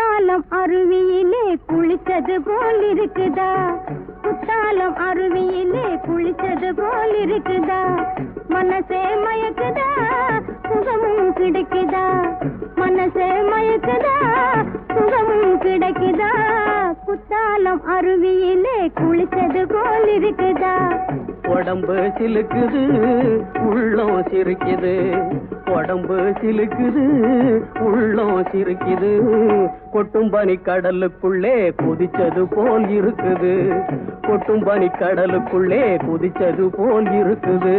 குத்தாலம் அருவியிலே குளித்தது போல் இருக்குதா குத்தாலம் அருவியிலே குளித்தது போல் இருக்குதா மனசே மயக்குதா சுகமும் கிடைக்குதா மனசே மயக்குதா சுகமும் கிடைக்குதா குத்தாலம் அருவியிலே குளித்தது போல் இருக்குதா உடம்பு சிலுக்குது உள்ளம் சிரிக்குது உடம்பு சிலுக்குது உள்ளம் சிரிக்குது கொட்டும் பனி கடலுக்குள்ளே குதிச்சது போல் இருக்குது கொட்டும் பனி கடலுக்குள்ளே குதிச்சது போல் இருக்குது